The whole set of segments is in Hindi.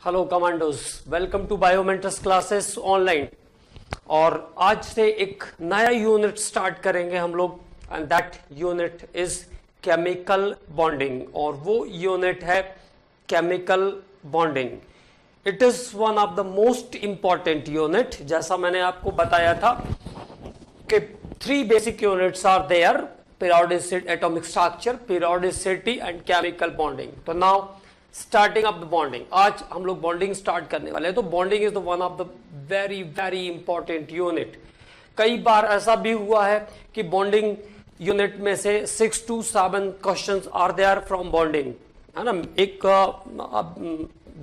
Hello commandos, welcome to Biomentors classes online. और आज से एक नया यूनिट स्टार्ट करेंगे हम लोग, and that unit is chemical bonding. और वो यूनिट है chemical bonding. It is one of the most important unit. जैसा मैंने आपको बताया था कि 3 basic units are there: periodicity, atomic structure, periodicity and chemical bonding। तो now starting of the bonding, आज हम लोग बॉन्डिंग स्टार्ट करने वाले हैं। तो bonding is the one of the very very important unit. कई बार ऐसा भी हुआ है कि बॉन्डिंग यूनिट में से 6 to 7 questions are there from bonding, है ना। एक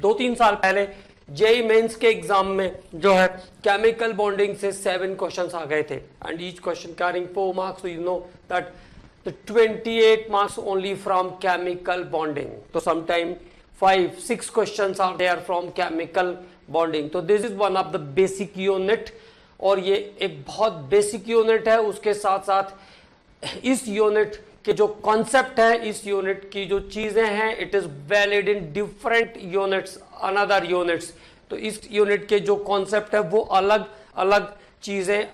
2-3 साल पहले जेई मेंस के एग्जाम में जो है केमिकल बॉन्डिंग से 7 क्वेश्चंस आ गए थे, and each question carrying 4 marks. So you know that the 28 marks only from chemical bonding. So sometime 5-6 questions are there from chemical bonding. तो this is one of the basic unit, और ये एक बहुत बेसिक यूनिट है। उसके साथ साथ इस यूनिट के जो कॉन्सेप्ट है, इस यूनिट की जो चीजें हैं, it is valid in different units, another units. तो इस यूनिट के जो कॉन्सेप्ट है वो अलग अलग चीजें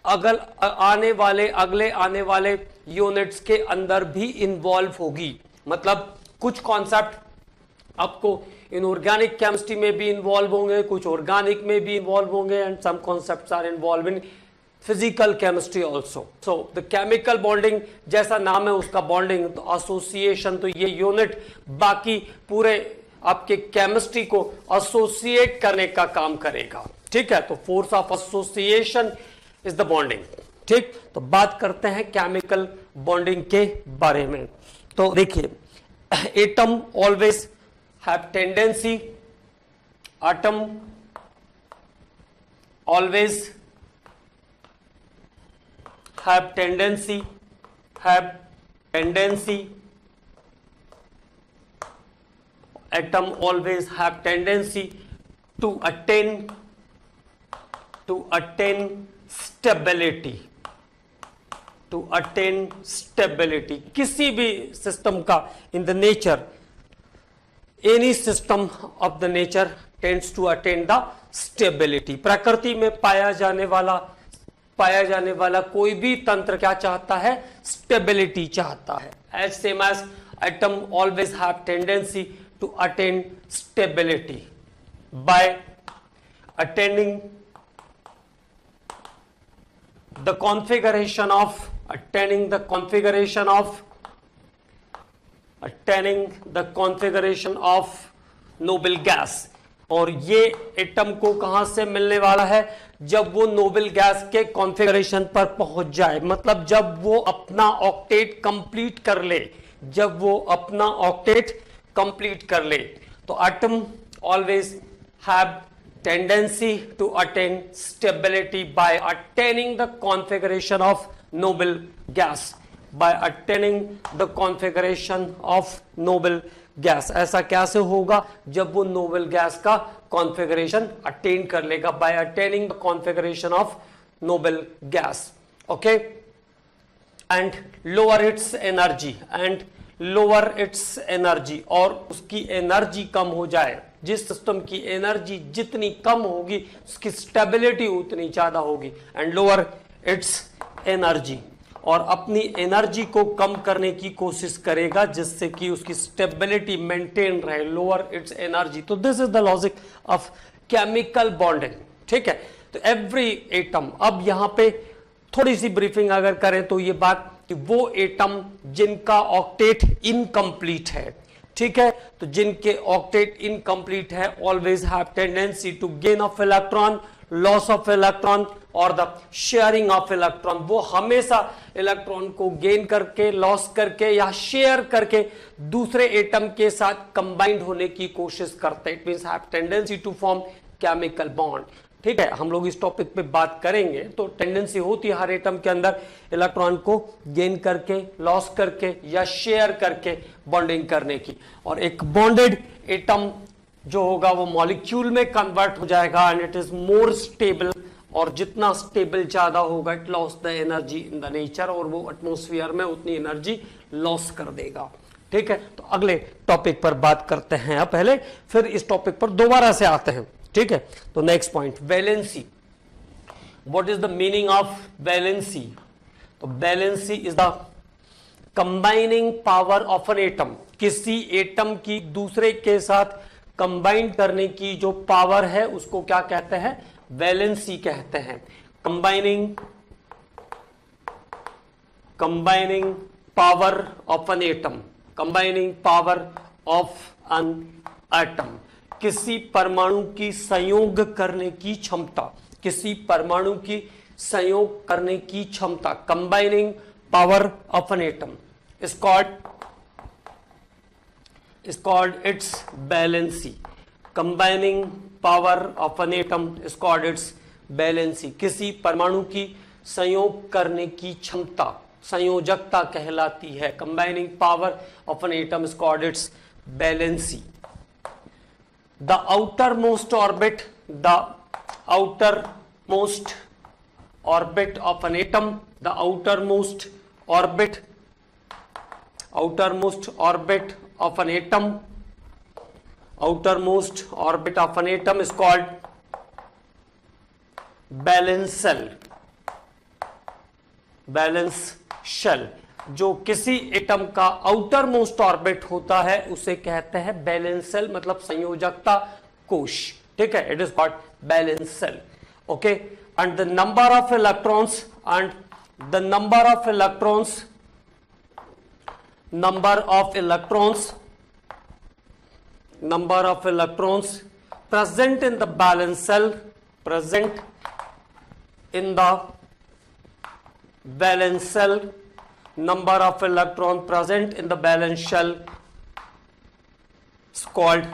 अगले आने वाले यूनिट्स के अंदर भी इन्वॉल्व होगी। मतलब कुछ कॉन्सेप्ट आपको इनऑर्गेनिक केमिस्ट्री में भी इन्वॉल्व होंगे, कुछ ऑर्गेनिक में भी इन्वॉल्व होंगे, and some concepts are involve in physical chemistry also. So the chemical bonding, जैसा नाम है उसका बॉन्डिंग, तो एसोसिएशन। तो ये यूनिट बाकी पूरे आपके केमिस्ट्री को एसोसिएट करने का काम करेगा, ठीक है। तो force of association is the bonding, ठीक। तो बात करते हैं केमिकल बॉन्डिंग के बारे में। तो देखिए, atom always have tendency, atom always have tendency atom always have tendency to attain stability। किसी भी सिस्टम का in the nature, any system of the nature tends to attain the stability. प्रकृति में पाया जाने वाला कोई भी तंत्र क्या चाहता है? स्टेबिलिटी चाहता है। As same as atom always have tendency to attain stability by attaining the configuration of noble gas. और ये एटम को कहां से मिलने वाला है? जब वो नोबल गैस के कॉन्फ़िगरेशन पर पहुंच जाए, मतलब जब वो अपना ऑक्टेट कंप्लीट कर ले। तो atom always have tendency to attain stability by attaining the configuration of noble gas. ऐसा कैसे होगा? जब वो नोबल गैस का कॉन्फ़िगरेशन अटेन कर लेगा, by attaining the configuration of noble gas, okay. And lower its energy, और उसकी एनर्जी कम हो जाए। जिस सिस्टम की एनर्जी जितनी कम होगी, उसकी स्टेबिलिटी उतनी ज्यादा होगी। एंड लोअर इट्स एनर्जी, और अपनी एनर्जी को कम करने की कोशिश करेगा जिससे कि उसकी स्टेबिलिटी मेंटेन रहे। Lower its energy. तो this is the logic of chemical bonding, ठीक है। तो एवरी एटम, अब यहां पे थोड़ी सी ब्रीफिंग अगर करें तो ये बात कि वो एटम जिनका ऑक्टेट इनकम्प्लीट है, ठीक है, तो जिनके ऑक्टेट इनकम्प्लीट है, always have tendency to gain of electron, loss of electron और द शेयरिंग ऑफ इलेक्ट्रॉन। वो हमेशा इलेक्ट्रॉन को गेन करके, लॉस करके या शेयर करके दूसरे एटम के साथ कंबाइंड होने की कोशिश करते हैं। It means have tendency to form chemical bond, ठीक है। हम लोग इस टॉपिक पे बात करेंगे। तो टेंडेंसी होती है हर एटम के अंदर इलेक्ट्रॉन को गेन करके, लॉस करके या शेयर करके बॉन्डिंग करने की। और एक बॉन्डेड एटम जो होगा वो मॉलिक्यूल में कन्वर्ट हो जाएगा, and it is more stable. और जितना स्टेबल ज्यादा होगा, it loss the energy in the nature, और वो एटमॉस्फेयर में उतनी एनर्जी लॉस कर देगा, ठीक है, तो अगले टॉपिक पर बात करते हैं अब पहले, फिर इस टॉपिक पर दोबारा से आते हैं। ठीक है, तो next point, valency. What is the meaning of valency? तो valency is the combining power of an atom. किसी एटम की दूसरे के साथ कंबाइन करने की जो पावर है उसको क्या कहते हैं? वैलेंसी कहते हैं। Combining power of an atom, combining power of an atom, किसी परमाणु की संयोग करने की क्षमता, किसी परमाणु की संयोग करने की क्षमता, combining power of an atom is called its valency. Combining power of an atom is called its valency. किसी परमाणु की संयोग करने की क्षमता, संयोजकता कहलाती है। Combining power of an atom is called its valency. The outermost orbit of an atom, the outermost orbit of an atom, outermost orbit of an atom is called valence shell. Valence shell, जो किसी एटम का आउटर मोस्ट ऑर्बिट होता है उसे कहते हैं बैलेंस सेल, मतलब संयोजकता कोश। ठीक है, it is called valence shell. Okay, and the number of electrons number of electrons present in the valence cell, number of electrons present in the valence shell is called,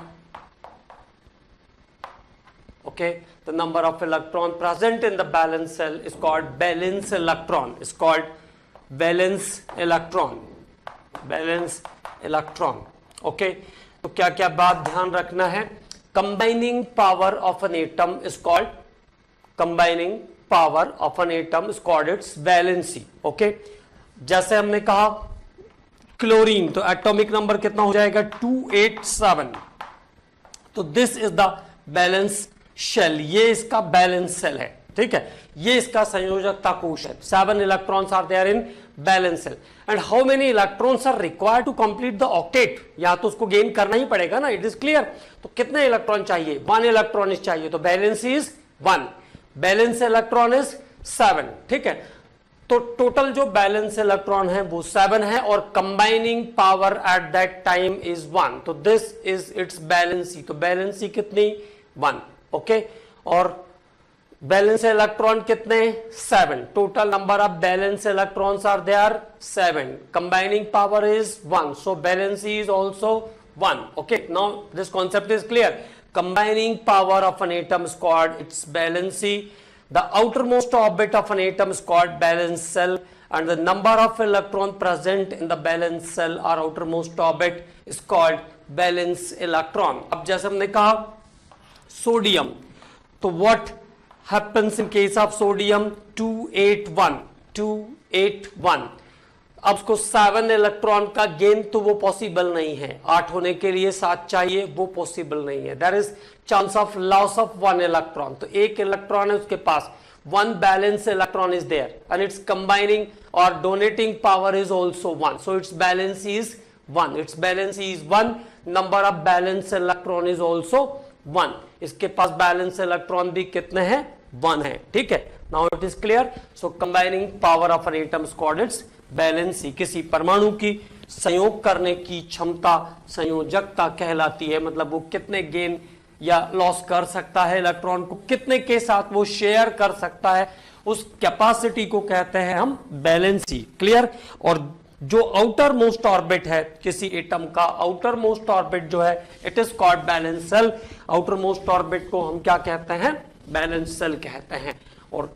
okay, the number of electrons present in the valence cell is called valence electron, balance electron. Okay, तो क्या क्या बात ध्यान रखना है? Combining power of an atom is called its valency. Okay, जैसे हमने कहा क्लोरीन, तो एटॉमिक नंबर कितना हो जाएगा? 287। तो this is the balance shell, ये इसका बैलेंस सेल है। ठीक है, ये इसका संयोजकता कोश है। 7 electrons are there in valence shell. And how many electrons are required to complete the octet? या तो उसको गेन करना ही पड़ेगा ना, इट इज क्लियर। तो कितने इलेक्ट्रॉन चाहिए? 1 इलेक्ट्रॉन चाहिए, तो balance is 1, valence electron is 7। ठीक है, तो टोटल जो बैलेंस इलेक्ट्रॉन है वो 7 है, और combining power at that time is 1। तो दिस इज इट्स बैलेंसी। तो बैलेंसी कितनी? 1। ओके, और बैलेंस इलेक्ट्रॉन कितने? 7। Total number of balance electrons are there 7। Combining power is 1, so valency is also 1. Okay, now this concept is clear. Combining power of an atom is called its valency. The outermost orbit of an atom is called valence shell, and the number of electrons present in the valence shell or outermost orbit is called valence electron. अब जैसे हमने कहा सोडियम, तो what happens in case of sodium? 281। अब उसको 7 इलेक्ट्रॉन का गेन तो वो पॉसिबल नहीं है, 8 होने के लिए 7 चाहिए, वो पॉसिबल नहीं है। There is chance of loss of 1 electron. तो 1 इलेक्ट्रॉन है उसके पास, 1 valence electron is there, and its combining और donating power is also 1, so its valence is 1। Number of balance electron is also 1। इसके पास बैलेंस इलेक्ट्रॉन भी कितने हैं? 1 है। ठीक है, now it is clear. So combining power of an atom is called its valency. किसी परमाणु की संयोग करने की क्षमता संयोजकता कहलाती है, मतलब वो कितने गेन या लॉस कर सकता है इलेक्ट्रॉन को, कितने के साथ वो शेयर कर सकता है, उस कैपेसिटी को कहते हैं हम बैलेंसी। क्लियर। और जो आउटर मोस्ट ऑर्बिट है किसी एटम का, आउटर मोस्ट ऑर्बिट जो है it is called valence shell. Outermost orbit को हम क्या कहते हैं? बैलेंस सेल कहते हैं। और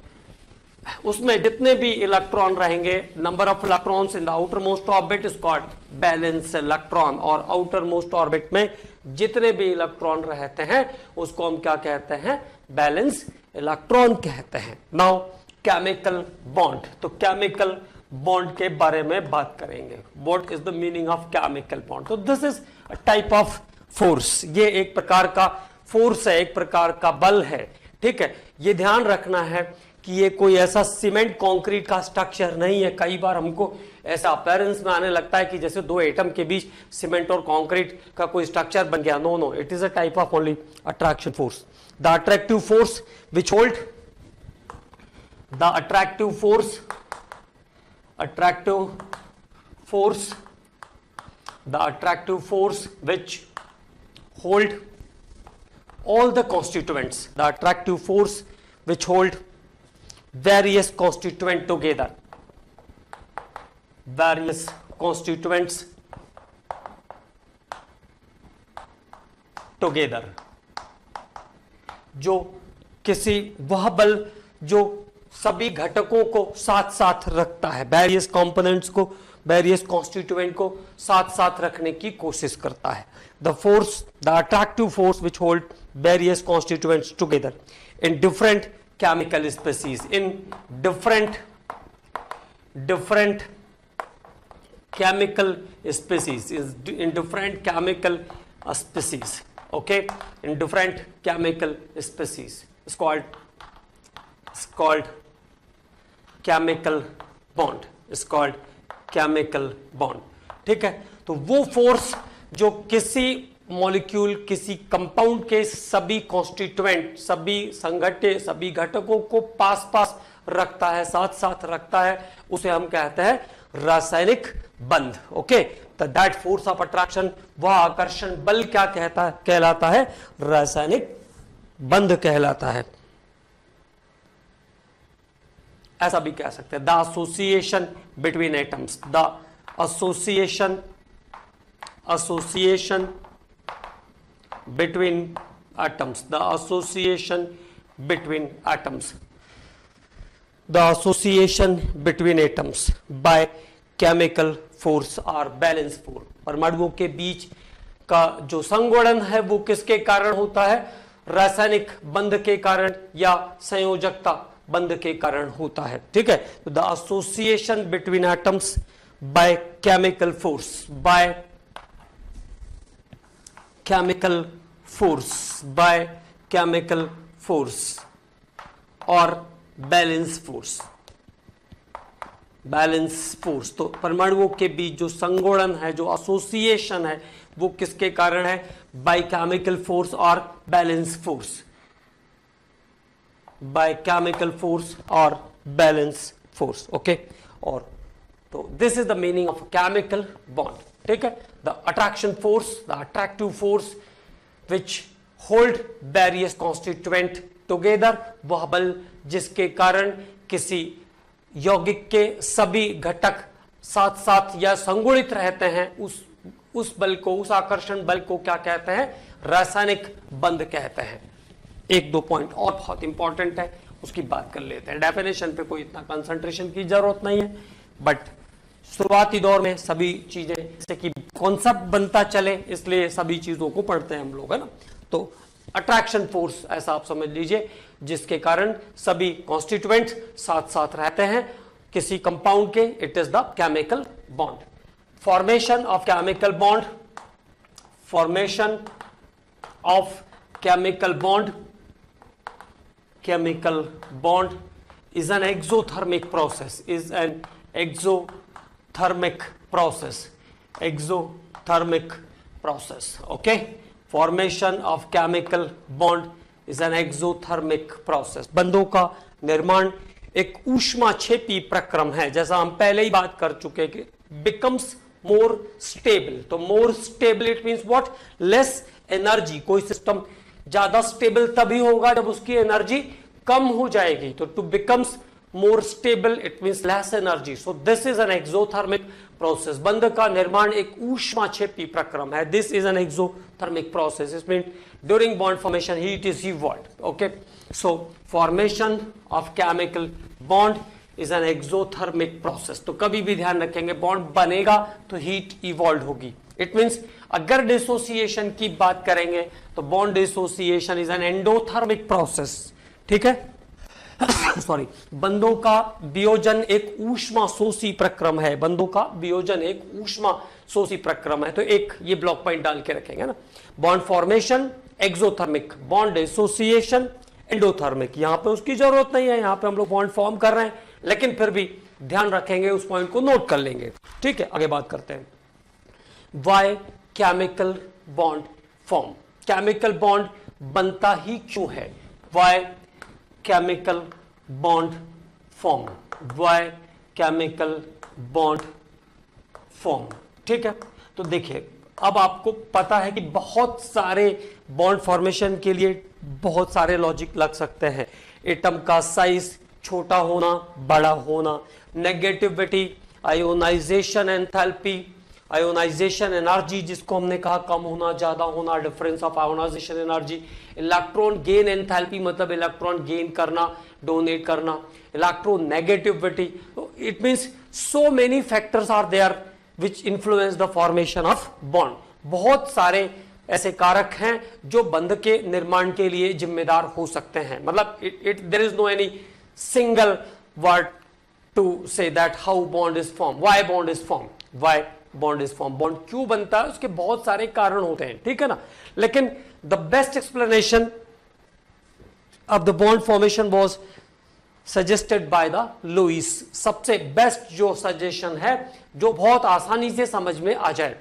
उसमें जितने भी इलेक्ट्रॉन रहेंगे, number of electrons in the outer most orbit is called balance electron. और आउटर मोस्ट ऑर्बिट में जितने भी इलेक्ट्रॉन रहते हैं उसको हम क्या कहते हैं? बैलेंस इलेक्ट्रॉन कहते हैं। नाउ केमिकल बॉन्ड, तो केमिकल बॉन्ड के बारे में बात करेंगे। What is the meaning of chemical bond? तो this is a type of force, ये एक प्रकार का फोर्स है, एक प्रकार का बल है, ठीक है। ये ध्यान रखना है कि ये कोई ऐसा सीमेंट कंक्रीट का स्ट्रक्चर नहीं है। कई बार हमको ऐसा अपीयरेंस में आने लगता है कि जैसे दो एटम के बीच सीमेंट और कंक्रीट का कोई स्ट्रक्चर बन गया। No no, it is a type of only attraction force. The attractive force which hold the attractive force which hold all the constituents, the attractive force which hold various constituents together, various constituents together, जो किसी वह बल जो सभी घटकों को साथ साथ रखता है, वेरियस कंपोनेंट्स को, वेरियस कॉन्स्टिट्यूएंट को साथ साथ रखने की कोशिश करता है। The force, the attractive force which hold various constituents together in different chemical species, in different chemical species, in different chemical species, okay, in different chemical species, it's called chemical bond, it's called chemical bond, ठीक है। तो वो फोर्स जो किसी मॉलिक्यूल, किसी कंपाउंड के सभी कॉन्स्टिट्यूएंट, सभी संघट्य, सभी घटकों को पास पास रखता है, साथ साथ रखता है, उसे हम कहते हैं रासायनिक बंध, ओके। तो दैट फोर्स ऑफ अट्रैक्शन, वह आकर्षण बल क्या कहलाता है? रासायनिक बंध कहलाता है। ऐसा भी कह सकते हैं the association between atoms, the association between atoms, the association between atoms, the association between atoms by chemical force or balance force। परमाणुओं के बीच का जो संगुणन है वो किसके कारण होता है? रासायनिक बंध के कारण या संयोजकता बंध के कारण होता है, ठीक है। तो the association between atoms by chemical force, by chemical force और बैलेंस फोर्स। तो परमाणुओं के बीच जो संगुणन है, जो एसोसिएशन है, वो किसके कारण है? बाय केमिकल फोर्स और valence force, bye chemical force और बैलेंस फोर्स, ओके। और तो this is the meaning of chemical bond, ठीक है। The attraction force, the attractive force which hold various constituent together, वह बल जिसके कारण किसी यौगिक के सभी घटक साथ साथ या संगुणित रहते हैं, उस बल को, उस आकर्षण बल को क्या कहते हैं? रासायनिक बंध कहते हैं। एक दो पॉइंट और बहुत इंपॉर्टेंट है, उसकी बात कर लेते हैं। डेफिनेशन पे कोई इतना कंसंट्रेशन की जरूरत नहीं है, बट शुरुआती दौर में सभी चीजें जैसे कि कॉन्सेप्ट बनता चले, इसलिए सभी चीजों को पढ़ते हैं हम लोग, है ना। तो अट्रैक्शन फोर्स ऐसा आप समझ लीजिए जिसके कारण सभी कॉन्स्टिट्यूएंट्स साथ साथ रहते हैं किसी कंपाउंड के, it is the chemical bond. Formation of chemical bond, formation of chemical bond is an exothermic process, is an exothermic process, okay। formation of chemical bond is an exothermic process। बंधों का निर्माण एक ऊष्माक्षेपी प्रक्रम है, जैसा हम पहले ही बात कर चुके कि becomes more stable। तो more stable it means what? less energy। कोई सिस्टम ज्यादा स्टेबल तभी होगा जब उसकी एनर्जी कम हो जाएगी। तो to becomes more stable it means less energy. So this is an exothermic process. बंध का निर्माण एक ऊष्माक्षेपी प्रक्रम है। This is an exothermic process. It mean during bond formation heat is evolved, okay. So formation of chemical bond is an exothermic process. तो कभी भी ध्यान रखेंगे बॉन्ड बनेगा तो हीट इवॉल्व होगी। इट मींस अगर डिसोसिएशन की बात करेंगे तो bond dissociation is an endothermic process, ठीक है। सॉरी, बंधों का वियोजन एक ऊष्मा शोषी प्रक्रम है, बंधों का वियोजन एक ऊष्मा शोषी प्रक्रम है। तो एक ये ब्लॉक पॉइंट डाल के रखेंगे ना। Bond formation exothermic, bond association endothermic. यहां पे उसकी जरूरत नहीं है, यहां पे हम लोग बॉन्ड फॉर्म कर रहे हैं, लेकिन फिर भी ध्यान रखेंगे, उस पॉइंट को नोट कर लेंगे। ठीक है, आगे बात करते हैं। Why chemical bond form, chemical bond बनता ही क्यों है? Why chemical bond form, why chemical bond form. ठीक है, तो देखिए अब आपको पता है कि बहुत सारे बॉन्ड फॉर्मेशन के लिए बहुत सारे लॉजिक लग सकते हैं। एटम का साइज छोटा होना, बड़ा होना, negativity, ionization enthalpy, ionization energy जिसको हमने कहा कम होना, ज्यादा होना, difference of ionisation energy, electron gain enthalpy मतलब इलेक्ट्रॉन गेन करना, डोनेट करना, electronegativity. It means so many factors are there which influence the formation of bond. बहुत सारे ऐसे कारक हैं जो बंध के निर्माण के लिए जिम्मेदार हो सकते हैं। मतलब there is no any single word to say that how bond is form, why bond is form, why bond is form. बॉन्ड क्यों बनता है उसके बहुत सारे कारण होते हैं, ठीक है ना। लेकिन the best explanation of the bond formation was suggested by the Lewis. सबसे बेस्ट जो सजेशन है, जो बहुत आसानी से समझ में आ जाए।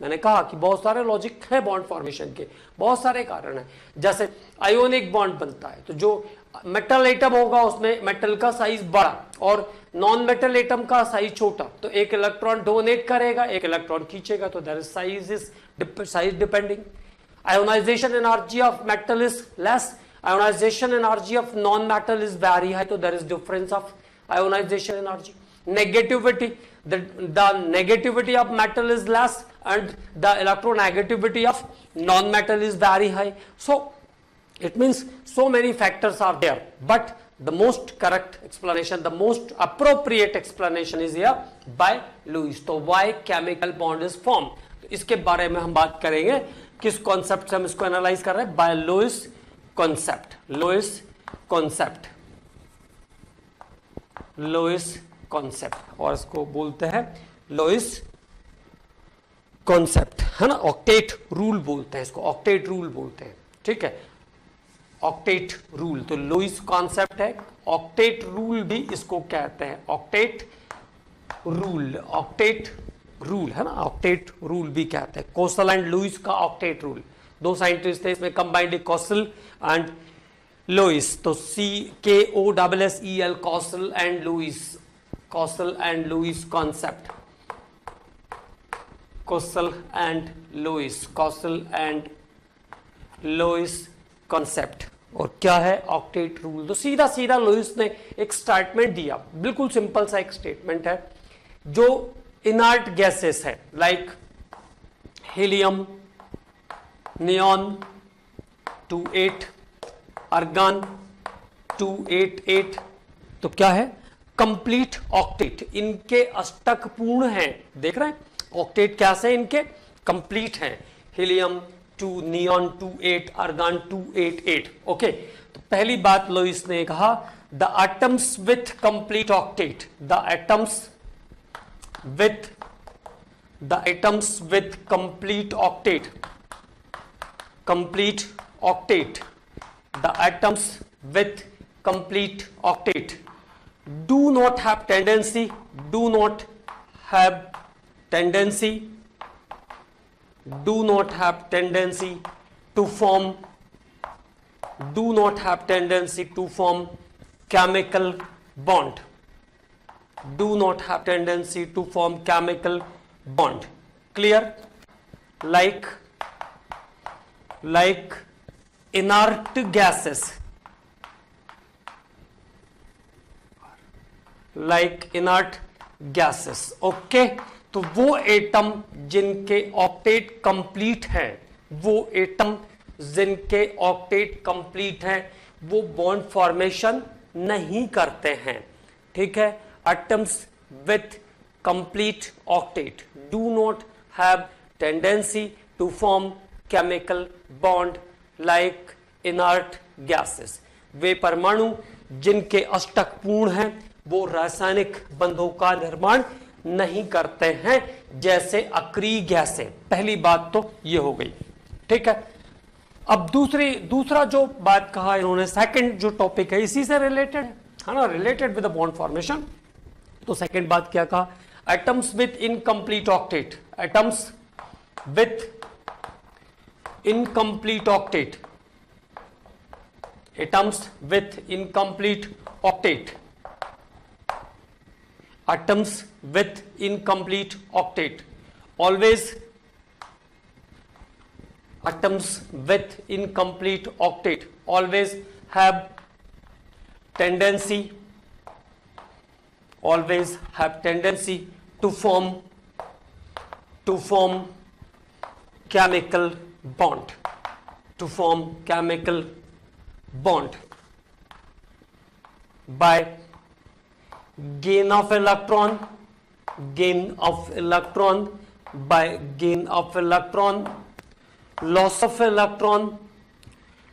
मैंने कहा कि बहुत सारे लॉजिक है बॉन्ड फॉर्मेशन के, बहुत सारे कारण हैं। जैसे आयोनिक बॉन्ड बनता है तो जो मेटल एटम होगा उसमें मेटल का साइज बड़ा और नॉन मेटल एटम का साइज छोटा, तो एक इलेक्ट्रॉन डोनेट करेगा, एक इलेक्ट्रॉन खींचेगा, तो there is size depending. Ionisation energy of metal is less, ionisation energy of non metal is very high, तो there is difference of ionisation energy. Negativity, the negativity of metal is less and the electronegativity of non-metal is very high. So it means so many factors are there, but the most correct explanation, the most appropriate explanation is here by Lewis. तो why chemical bond is formed, तो इसके बारे में हम बात करेंगे। किस कॉन्सेप्ट से हम इसको एनालाइज कर रहे हैं? By Lewis concept, Lewis concept, Lewis concept, और इसको बोलते हैं लुईस कॉन्सेप्ट, है ना। ऑक्टेट रूल बोलते हैं इसको, ऑक्टेट रूल बोलते हैं, ठीक है, ऑक्टेट रूल। तो लुईस कॉन्सेप्ट है, ऑक्टेट रूल भी इसको कहते हैं, ऑक्टेट रूल, ऑक्टेट रूल, है ना, ऑक्टेट रूल भी कहते हैं। कोसल एंड लुईस का ऑक्टेट रूल, दो साइंटिस्ट थे इसमें कंबाइंड, कोसल एंड लुईस। तो CKOSSEL, Kossel and Lewis, Kossel and Lewis concept, Kossel and Lewis, Kossel and Lewis concept। और क्या है ऑक्टेट रूल? तो सीधा सीधा लुईस ने एक स्टेटमेंट दिया, बिल्कुल सिंपल सा एक स्टेटमेंट है। जो इनर्ट गैसेस है लाइक हीलियम, नियॉन 28, आर्गन 288, तो क्या है? कंप्लीट ऑक्टेट, इनके अष्टक पूर्ण हैं। देख रहे हैं ऑक्टेट कैसे इनके कंप्लीट हैं, हीलियम 2, नियॉन 28, आर्गन 288। ओके, तो पहली बात लुईस ने कहा the atoms with complete octet, the atoms with complete octet, complete octet, the atoms with complete octet do not have tendency to form chemical bond, do not have tendency to form chemical bond. Clear? Like inert gases, like inert gases. Okay, तो वो एटम जिनके ऑक्टेट कंप्लीट है, वो एटम जिनके ऑक्टेट कंप्लीट है, वो बॉन्ड फॉर्मेशन नहीं करते हैं, ठीक है। Atoms with complete octet do not have tendency to form chemical bond like inert gases. वे परमाणु जिनके अष्टक पूर्ण हैं वो रासायनिक बंधों का निर्माण नहीं करते हैं, जैसे अक्रिय गैसें। पहली बात तो ये हो गई, ठीक है। अब दूसरा जो बात कहा इन्होंने, सेकंड जो टॉपिक है इसी से रिलेटेड है ना, related with the bond formation. तो सेकंड बात क्या कहा, atoms with incomplete octet, atoms with incomplete octet, atoms with incomplete octet, atoms with incomplete octet always, atoms with incomplete octet always have tendency, always have tendency to form chemical bond, to form chemical bond by gain of electron, gain of electron, by gain of electron, loss of electron,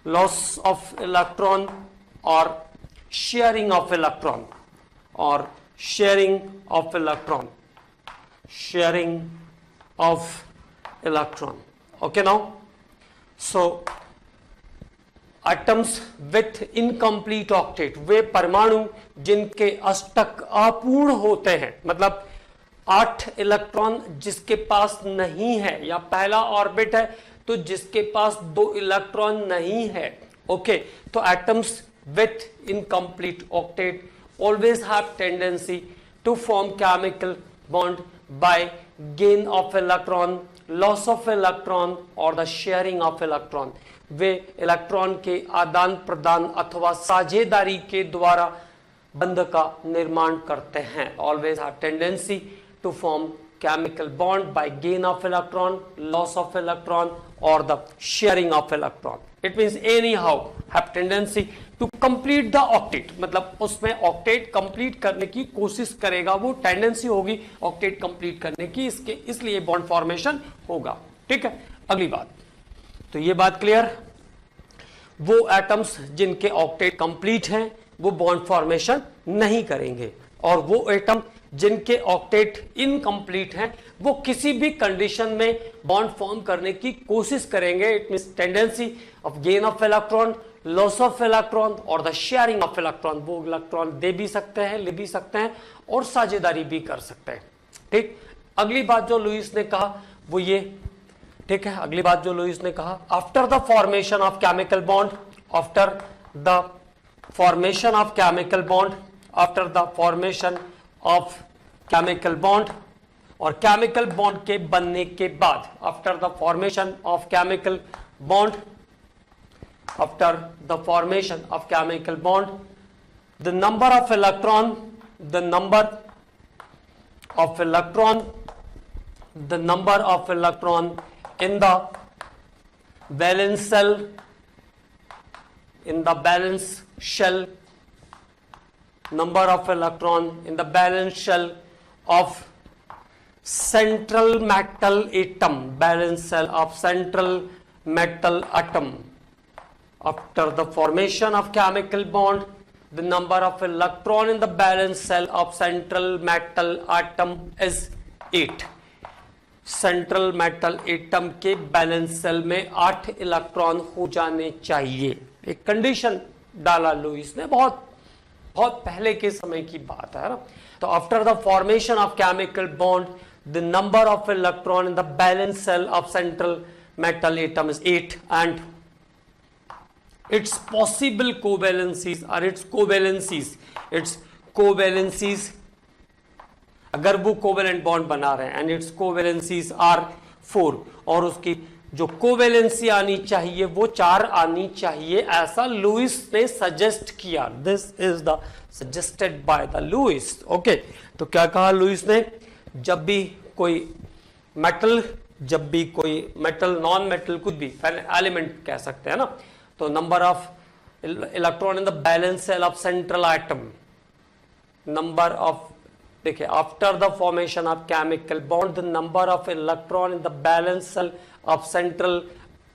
loss of electron, or sharing of electron, or sharing of electron, sharing of electron. Okay, now so atoms with incomplete octet, वे परमाणु जिनके अष्टक अपूर्ण होते हैं, मतलब 8 इलेक्ट्रॉन जिसके पास नहीं है, या पहला ऑर्बिट है तो जिसके पास 2 इलेक्ट्रॉन नहीं है। ओके, तो atoms with incomplete octet always have tendency to form chemical bond by gain of electron, loss of electron और द शेयरिंग ऑफ इलेक्ट्रॉन। वे इलेक्ट्रॉन के आदान प्रदान अथवा साझेदारी के द्वारा बंध का निर्माण करते हैं। Always have tendency to form chemical bond by gain of electron, loss of electron और the sharing of electron. It means anyhow have tendency to complete the octet, मतलब उसमें ऑक्टेट कंप्लीट करने की कोशिश करेगा, वो टेंडेंसी होगी ऑक्टेट कंप्लीट करने की, इसलिए बॉन्ड फॉर्मेशन होगा। ठीक है, अगली बात, तो ये बात क्लियर। वो एटम्स जिनके ऑक्टेट कंप्लीट हैं वो बॉन्ड फॉर्मेशन नहीं करेंगे, और वो एटम जिनके ऑक्टेट इनकम्प्लीट हैं वो किसी भी कंडीशन में बॉन्ड फॉर्म करने की कोशिश करेंगे। It means tendency of gain of electron, loss of electron और द शेयरिंग ऑफ इलेक्ट्रॉन। वो इलेक्ट्रॉन दे भी सकते हैं, ले भी सकते हैं और साझेदारी भी कर सकते हैं। ठीक, अगली बात जो लुईस ने कहा वो ये, ठीक है, अगली बात जो लुईस ने कहा, after the formation of chemical bond, after the formation of chemical bond, after the formation of chemical bond, और केमिकल बॉन्ड के बनने के बाद, after the formation of chemical bond, after the formation of chemical bond, the number of electron, the number of electron, the number of electron in the valence shell, in the valence shell, number of electron in the valence shell of central metal atom, valence shell of central metal atom. After the formation of chemical bond, the number of electron in the valence shell of central metal atom is 8. Central metal atom के बैलेंस सेल में 8 इलेक्ट्रॉन हो जाने चाहिए। एक कंडीशन डाला लुईस ने, बहुत बहुत पहले के समय की बात है ना। तो after the formation of chemical bond, the number of electron in the balance shell of central metal atom is 8 and its possible covalencies और इट्स कोवैलेंसीज, अगर वो कोवेलेंट बॉन्ड बना रहे हैं, एंड इट्स कोवेलेंसीज आर 4, और उसकी जो कोवेलेंसी आनी चाहिए वो 4 आनी चाहिए, ऐसा लुईस ने सजेस्ट किया। This is the suggested by the Lewis. Okay, तो क्या कहा लुईस ने, जब भी कोई मेटल, नॉन मेटल, कुछ भी एलिमेंट कह सकते हैं ना, तो number of electron in the balance shell of central atom, number of, देखिए, after the formation of chemical bond, the number of electron in the balance shell of central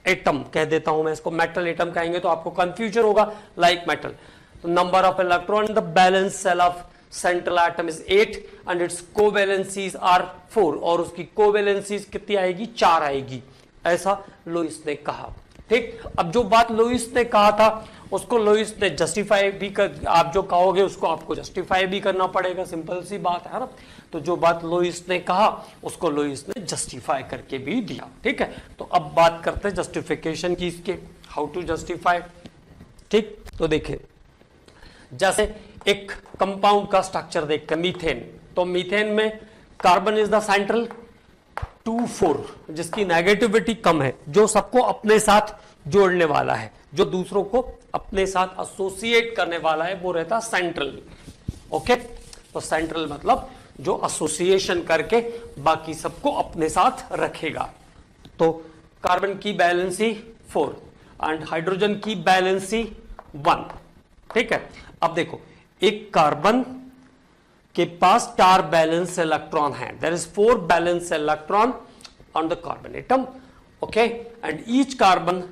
atom, कह देता हूं मैं इसको, मेटल एटम कहेंगे तो आपको कंफ्यूजन होगा, लाइक मेटल, तो number of electron in the balance shell of central atom is 8 and its covalencies are 4, और उसकी कोवैलेंसीज कितनी आएगी, 4 आएगी, ऐसा लुईस ने कहा। ठीक, अब जो बात लुईस ने कहा था उसको लुईस ने जस्टिफाई भी कर, आप जो कहोगे उसको आपको जस्टिफाई भी करना पड़ेगा, सिंपल सी बात है ना। तो जो बात लुईस ने कहा उसको लुईस ने जस्टिफाई करके भी दिया। ठीक है, तो अब बात करते हैं जस्टिफिकेशन की, इसके हाउ टू जस्टिफाई। ठीक, तो देखिए जैसे एक कंपाउंड का स्ट्रक्चर देखते हैं, मीथेन, तो मीथेन में कार्बन इज द सेंट्रल 2,4, जिसकी नेगेटिविटी कम है, जो सबको अपने साथ जोड़ने वाला है, जो दूसरों को अपने साथ एसोसिएट करने वाला है, वो रहता सेंट्रल। ओके, तो सेंट्रल मतलब जो एसोसिएशन करके बाकी सबको अपने साथ रखेगा। तो कार्बन की बैलेंसी 4 एंड हाइड्रोजन की बैलेंसी 1। ठीक है, अब देखो एक कार्बन के पास 4 बैलेंस इलेक्ट्रॉन है, there is 4 valence electron on the carbon atom. Okay, and each carbon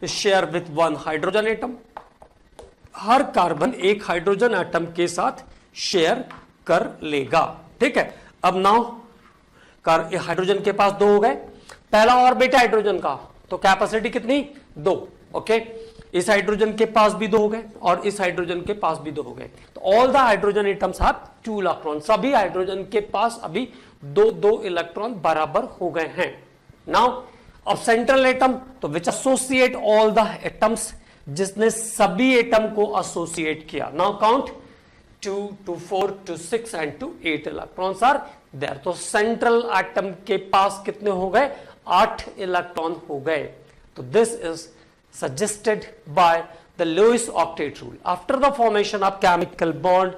share with 1 hydrogen atom. हर कार्बन एक हाइड्रोजन एटम के साथ शेयर कर लेगा। ठीक है, अब नाउ हाइड्रोजन के पास 2 हो गए, पहला ऑर्बिट हाइड्रोजन का, तो कैपेसिटी कितनी, 2। ओके, इस हाइड्रोजन के पास भी 2 हो गए और इस हाइड्रोजन के पास भी 2 हो गए, तो all the hydrogen atoms have 2 electron. सभी हाइड्रोजन के पास अभी 2 इलेक्ट्रॉन बराबर हो गए हैं। नाउ अब सेंट्रल एटम, तो which associate all the atoms, जिसने सभी एटम को एसोसिएट किया। Now count 2 to 4 to 6 and to 8 electrons are there. तो सेंट्रल एटम के पास कितने हो गए, 8 इलेक्ट्रॉन हो गए। तो this is suggested by the Lewis octet rule. After the formation of chemical bond,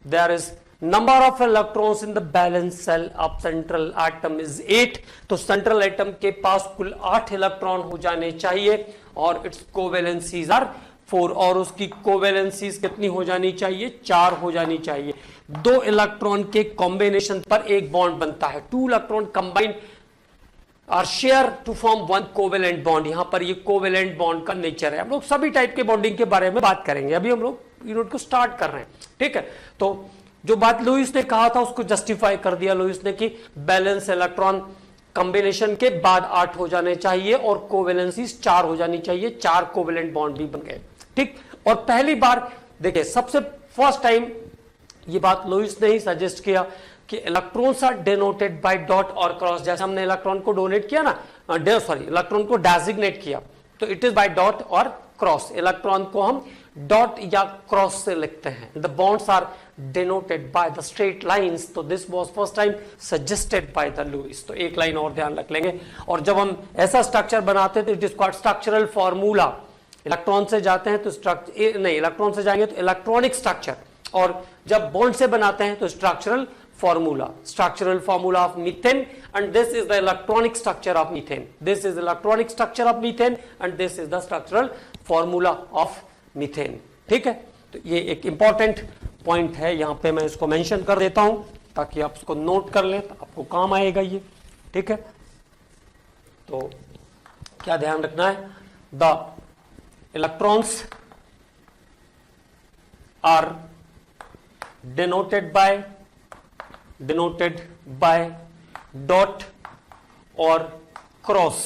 there is number of electrons in the balance cell of central atom is 8. तो central atom के पास कुल 8 इलेक्ट्रॉन हो जाने चाहिए और its covalencies are 4, और उसकी कोवैलेंसीज कितनी हो जानी चाहिए, 4 हो जानी चाहिए। 2 इलेक्ट्रॉन के कॉम्बिनेशन पर एक बॉन्ड बनता है, 2 electron combined are share to form 1 covalent bond. यहां पर ये कोवेलेंट बॉन्ड का नेचर है। हम लोग सभी टाइप के बॉन्डिंग के बारे में बात करेंगे, अभी हम लोग यूनिट को स्टार्ट कर रहे हैं। ठीक है, तो जो बात लुईस ने कहा था उसको जस्टिफाई कर दिया लुईस ने कि बैलेंस इलेक्ट्रॉन कॉम्बिनेशन के बाद 8 हो जाने चाहिए और कोवेलेंसीज 4 हो जानी चाहिए, 4 कोवेलेंट बॉन्ड भी बन गए। ठीक, और पहली बार देखिए सबसे फर्स्ट टाइम ये बात लुईस ने ही सजेस्ट किया कि electrons are denoted by dot और क्रॉस। जैसे हमने इलेक्ट्रॉन को डोनेट किया ना, इलेक्ट्रॉन को डेजिग्नेट किया, तो इट इज बाय डॉट और क्रॉस। इलेक्ट्रॉन को हम डॉट या क्रॉस से लिखते हैं। The bonds are denoted by the straight lines. तो this was first time suggested by the Lewis. तो एक लाइन और ध्यान रख लेंगे। और जब हम ऐसा स्ट्रक्चर बनाते थे, it is called structural formula. Electron से जाते हैं तो स्ट्रक्चर नहीं, इलेक्ट्रॉन से जाएंगे तो इलेक्ट्रॉनिक स्ट्रक्चर, और जब बॉन्ड से बनाते हैं तो structural formula, structural formula of methane, and this is the electronic structure of methane. This is electronic structure of methane and this is the structural formula of methane. ठीक है, तो ये एक important point है, यहाँ पे मैं इसको mention कर देता हूँ ताकि आप इसको note कर लें, तो आपको काम आएगा ये। ठीक है, तो क्या ध्यान रखना है, the electrons are denoted by dot और क्रॉस।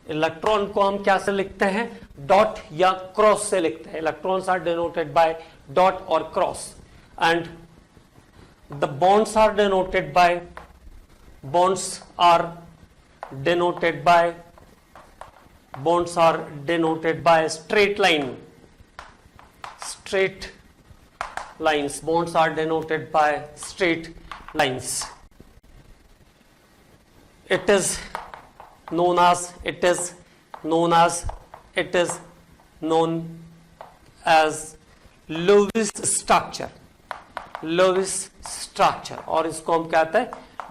इलेक्ट्रॉन को हम क्या से लिखते हैं, डॉट या क्रॉस से लिखते हैं। Electrons are denoted by dot और cross, and the bonds are denoted by straight line. Straight lines, bonds are denoted by straight lines. It is known as Lewis structure। Lewis structure, और इसको हम कहते हैं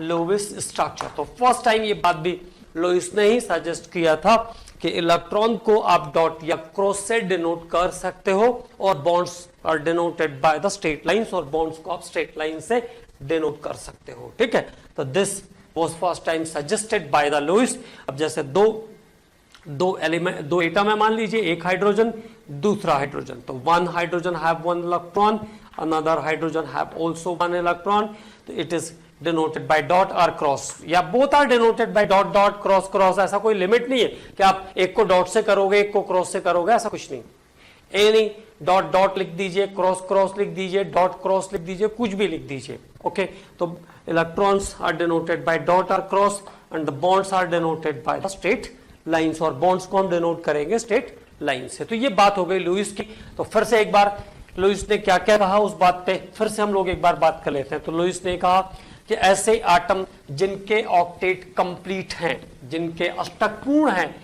Lewis structure। तो फर्स्ट टाइम ये बात भी लुईस ने ही सजेस्ट किया था कि इलेक्ट्रॉन को आप डॉट या क्रॉस से डिनोट कर सकते हो, और bonds are denoted by the straight lines, और बॉन्ड्स को आप स्ट्रेट लाइन से डिनोट कर सकते हो। ठीक है, तो this was first time suggested by the Lewis. अब जैसे 2 दो एलिमेंट, दो एटम है मान लीजिए, एक हाइड्रोजन दूसरा हाइड्रोजन, तो one hydrogen have one electron, another hydrogen have also one electron, तो it is denoted by dot और क्रॉस, या both are denoted by dot dot cross cross. ऐसा कोई लिमिट नहीं है कि आप एक को डॉट से करोगे एक को क्रॉस से करोगे, ऐसा कुछ नहीं। एनी डॉट डॉट लिख दीजिए, क्रॉस क्रॉस लिख दीजिए, डॉट क्रॉस लिख दीजिए, कुछ भी लिख दीजिए। ओके, तो electrons are denoted by dot और cross and the bonds are denoted by the straight lines, और बॉन्ड्स को हम डिनोट करेंगे स्ट्रेट लाइन से। तो ये बात हो गई लुईस की। तो फिर से एक बार लुईस ने क्या क्या कहा उस बात पे फिर से हम लोग एक बार बात कर लेते हैं। तो लुईस ने कहा कि ऐसे एटम जिनके ऑक्टेट कंप्लीट हैं, जिनके अष्टक पूर्ण हैं,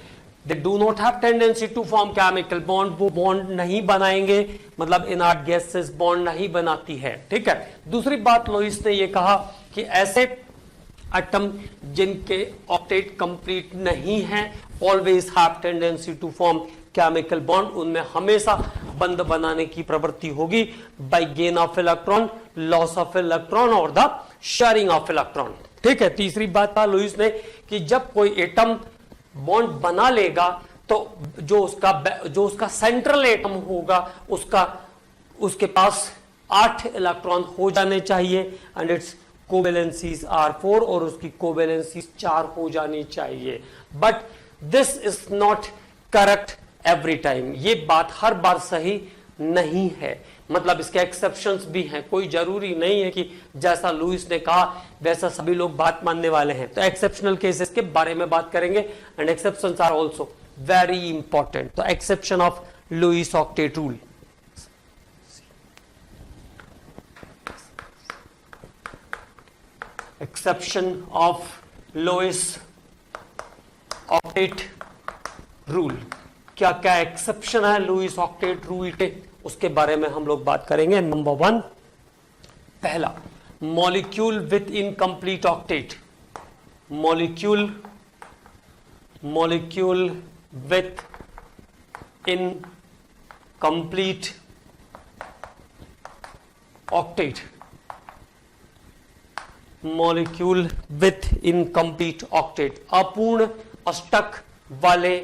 they do not have tendency to form chemical bond, वो बॉन्ड नहीं बनाएंगे, मतलब इनर्ट गैसेस बॉन्ड नहीं बनाती है। ठीक है। दूसरी बात लुईस ने ये कहा कि ऐसे एटम जिनके ऑक्टेट कंप्लीट नहीं है, always have tendency to form chemical bond, उनमें हमेशा बंध बनाने की प्रवृत्ति होगी by gain of electron, loss of electron और द शेयरिंग ऑफ इलेक्ट्रॉन। ठीक है। तीसरी बात था लुईस ने कि जब कोई एटम बॉन्ड बना लेगा तो जो उसका सेंट्रल एटम होगा उसके पास 8 इलेक्ट्रॉन हो जाने चाहिए एंड इट्स कोवेलेंसीज आर 4, और उसकी कोवेलेंसीज 4 हो जानी चाहिए। But this is not correct every time, ये बात हर बार सही नहीं है, मतलब इसके एक्सेप्शंस भी हैं। कोई जरूरी नहीं है कि जैसा लुईस ने कहा वैसा सभी लोग बात मानने वाले हैं। तो एक्सेप्शनल केसेस के बारे में बात करेंगे and exceptions are also very important. तो exception of Lewis octet rule, exception of Lewis octet rule, क्या क्या एक्सेप्शन है लुईस ऑक्टेट रूल के, उसके बारे में हम लोग बात करेंगे। नंबर 1, पहला, molecule with incomplete octet, molecule with incomplete octet, molecule with incomplete octet, अपूर्ण अष्टक वाले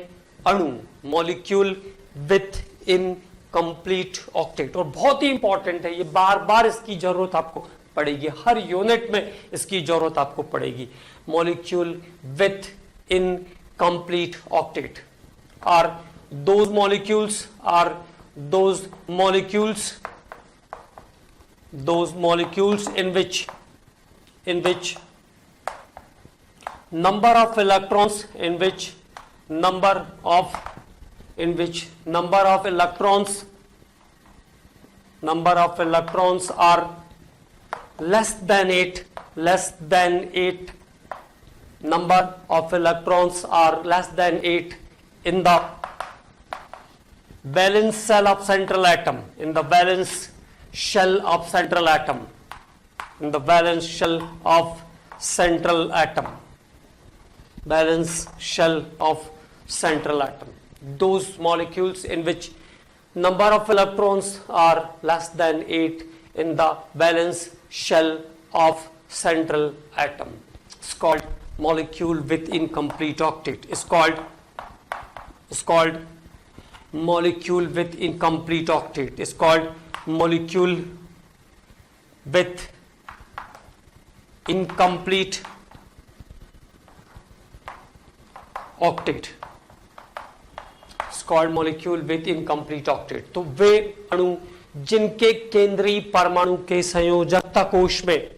अणु, मॉलिक्यूल विथ इनकम्प्लीट ऑक्टेट। और बहुत ही इंपॉर्टेंट है ये, बार बार इसकी जरूरत आपको पड़ेगी, हर यूनिट में इसकी जरूरत आपको पड़ेगी। Molecule with incomplete octet are those molecules in which number of electrons are less than 8, number of electrons are less than 8 in the valence shell of central atom, in the valence shell of central atom, in the valence shell of central atom, valence shell of central atom. Those molecules in which number of electrons are less than 8 in the valence shell of central atom. It's called molecule with incomplete octet. It's called molecule with incomplete octet. It's called molecule with incomplete octet. It's called molecule with incomplete octet. तो वे अणु जिनके केंद्रीय परमाणु के संयोजकता कोश में,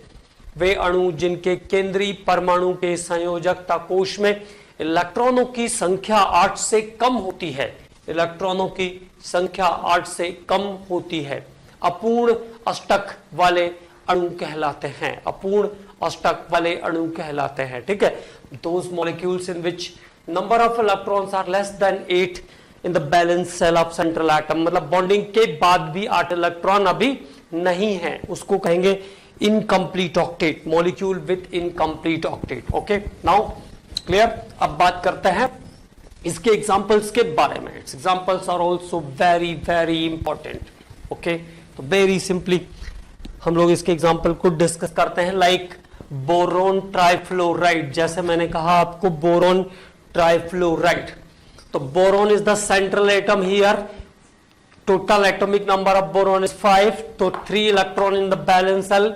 वे अणु जिनके केंद्रीय परमाणु के संयोजकता कोश में इलेक्ट्रॉनों की संख्या 8 से कम होती है, इलेक्ट्रॉनों की संख्या 8 से कम होती है, अपूर्ण अष्टक वाले अणु कहलाते हैं, अपूर्ण अष्टक वाले अणु कहलाते हैं। ठीक है। Those molecules in which number of electrons are less than 8 in the valence shell of central atom, मतलब बॉन्डिंग के बाद भी 8 इलेक्ट्रॉन अभी नहीं है, उसको कहेंगे incomplete octet, molecule with incomplete octet. Okay, now clear. अब बात करते हैं इसके एग्जांपल्स के बारे में। It's examples are also very very important. Okay, तो वेरी सिंपली हम लोग इसके एग्जांपल को डिस्कस करते हैं। लाइक बोरोन ट्राइफ्लोराइड, जैसे मैंने कहा आपको बोरोन ट्राइफ्लोराइड, तो boron is the central atom here, total atomic number of boron is 5, तो 3 electron in the balance shell.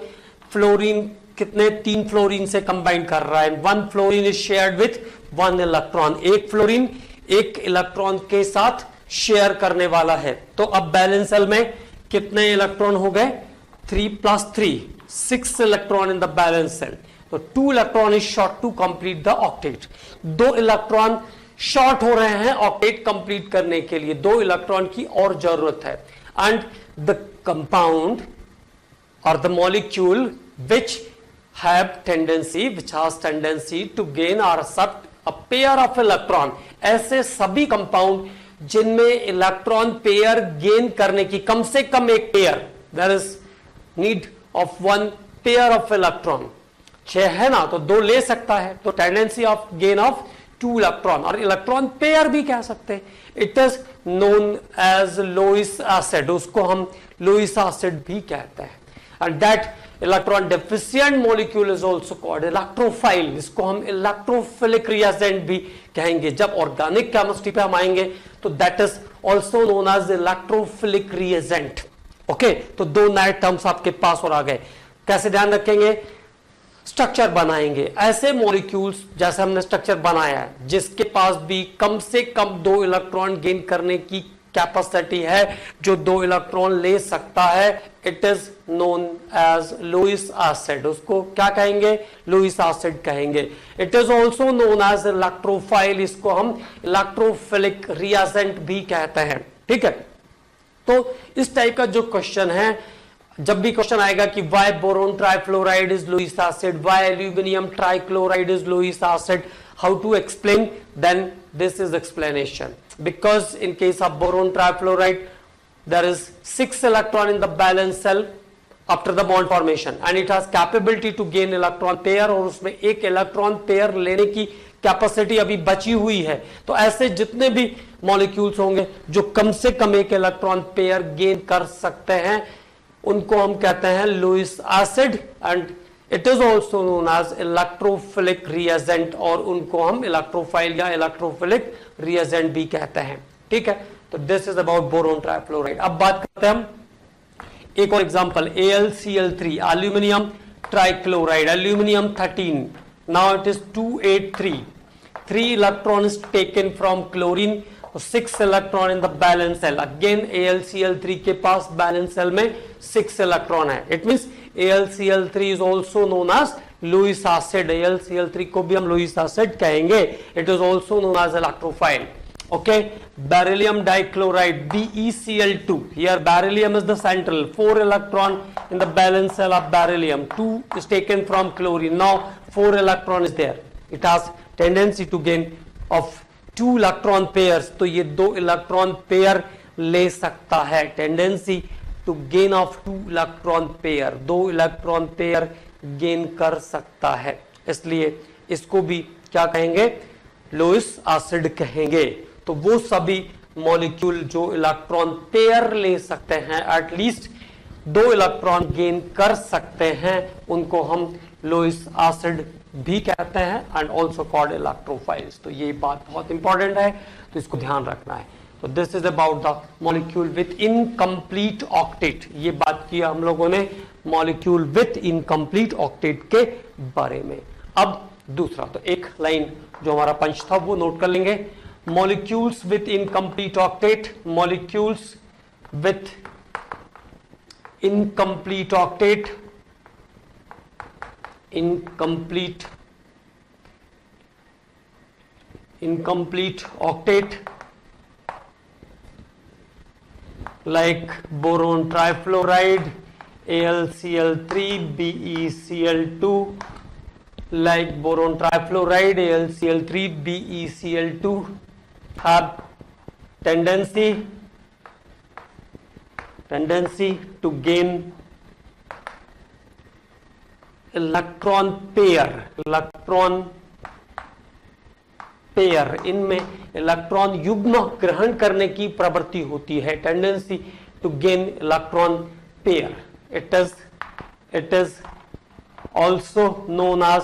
Fluorine कितने, 3 फ्लोरीन से कंबाइन कर रहा है, 1 fluorine is shared with 1 electron, एक फ्लोरीन एक इलेक्ट्रॉन के साथ शेयर करने वाला है। तो अब बैलेंस शेल में कितने इलेक्ट्रॉन हो गए, 3 + 3, 6 electron in the balance shell. तो 2 electron is short to complete the octet, 2 electron short हो रहे हैं ऑक्टेट कंप्लीट करने के लिए, 2 इलेक्ट्रॉन की और जरूरत है। एंड द कंपाउंड और the molecule which have which has tendency to gain or accept a pair of electron, ऐसे सभी कंपाउंड जिनमें इलेक्ट्रॉन पेयर गेन करने की कम से कम एक pair, there is need of 1 pair of electron, 6 है ना तो 2 ले सकता है, तो tendency of gain of 2 electron, और इलेक्ट्रॉन पेयर भी कह सकते हैं। It is known as Lewis acid, उसको हम लोइस एसिड भी कहते हैं। And that electron deficient molecule is also called electrophile, इसको हम इलेक्ट्रोफिलिक रिएजेंट भी कहेंगे। जब ऑर्गेनिक केमिस्ट्री पे हम आएंगे तो that is also known as electrophilic reagent. Okay, तो 2 नए टर्म्स आपके पास और आ गए। कैसे ध्यान रखेंगे, स्ट्रक्चर बनाएंगे ऐसे मॉलिक्यूल्स जैसे हमने स्ट्रक्चर बनाया है जिसके पास भी कम से कम 2 इलेक्ट्रॉन गेन करने की कैपेसिटी है, जो 2 इलेक्ट्रॉन ले सकता है, it is known as Lewis acid, उसको क्या कहेंगे, लुईस एसिड कहेंगे। It is also known as electrophile, इसको हम इलेक्ट्रोफिलिक रिएजेंट भी कहते हैं। ठीक है, तो इस टाइप का जो क्वेश्चन है, जब भी क्वेश्चन आएगा कि why boron trifluoride is Lewis acid, why aluminium trichloride is Lewis acid, how to explain, then this is explanation. Because in case of boron trifluoride there is 6 electron in the valence shell after the bond formation and it has capability to gain electron pair, और उसमें एक इलेक्ट्रॉन पेयर लेने की कैपेसिटी अभी बची हुई है। तो ऐसे जितने भी मॉलिक्यूल्स होंगे जो कम से कम एक इलेक्ट्रॉन पेयर गेन कर सकते हैं, उनको हम कहते हैं Lewis acid, and it is also known as electrophilic reagent, और उनको हम इलेक्ट्रोफाइल या इलेक्ट्रोफिलिक रिएजेंट भी कहते हैं। ठीक है, तो this is about boron trifluoride. अब बात करते हैं हम एक और example, AlCl3 aluminium trichloride, aluminium 13, now it is 283, 3 electron is taken from chlorine, 6 electron in the balance shell. Again AlCl3 के पास बैलेंस सेल में 6 इलेक्ट्रॉन है, it means AlCl3 is also known as Lewis acid, AlCl3 को भी हम Lewis acid कहेंगे। It is also known as electrophile. Okay, beryllium dichloride BeCl2, here beryllium is the central, 4 electron in the valence shell of beryllium, 2 is taken from chlorine, now 4 electron is there, it has tendency to gain of 2 electron pairs, तो ये 2 electron pair ले सकता है, tendency to gain of 2 electron pair, 2 electron pair gain कर सकता है, इसलिए इसको भी क्या कहेंगे, लुईस एसिड कहेंगे। तो वो सभी मॉलिक्यूल जो इलेक्ट्रॉन पेयर ले सकते हैं, एटलीस्ट 2 इलेक्ट्रॉन गेन कर सकते हैं, उनको हम लुईस एसिड भी कहते हैं, एंड ऑल्सो कॉल्ड इलेक्ट्रोफाइल्स। तो ये बात बहुत इंपॉर्टेंट है, तो इसको ध्यान रखना है। तो this is about the molecule with incomplete octet, ये बात किया हम लोगों ने मॉलिक्यूल विथ इनकम्प्लीट ऑक्टेट के बारे में। अब दूसरा, तो एक लाइन जो हमारा पंच था वो नोट कर लेंगे, molecules with incomplete octet, molecules with incomplete octet, incomplete octet like boron trifluoride, AlCl3, BeCl2, like boron trifluoride, AlCl3, BeCl2 have tendency to gain electron pair, इनमें इलेक्ट्रॉन युग्म ग्रहण करने की प्रवृत्ति होती है, tendency to gain electron pair. It is also known as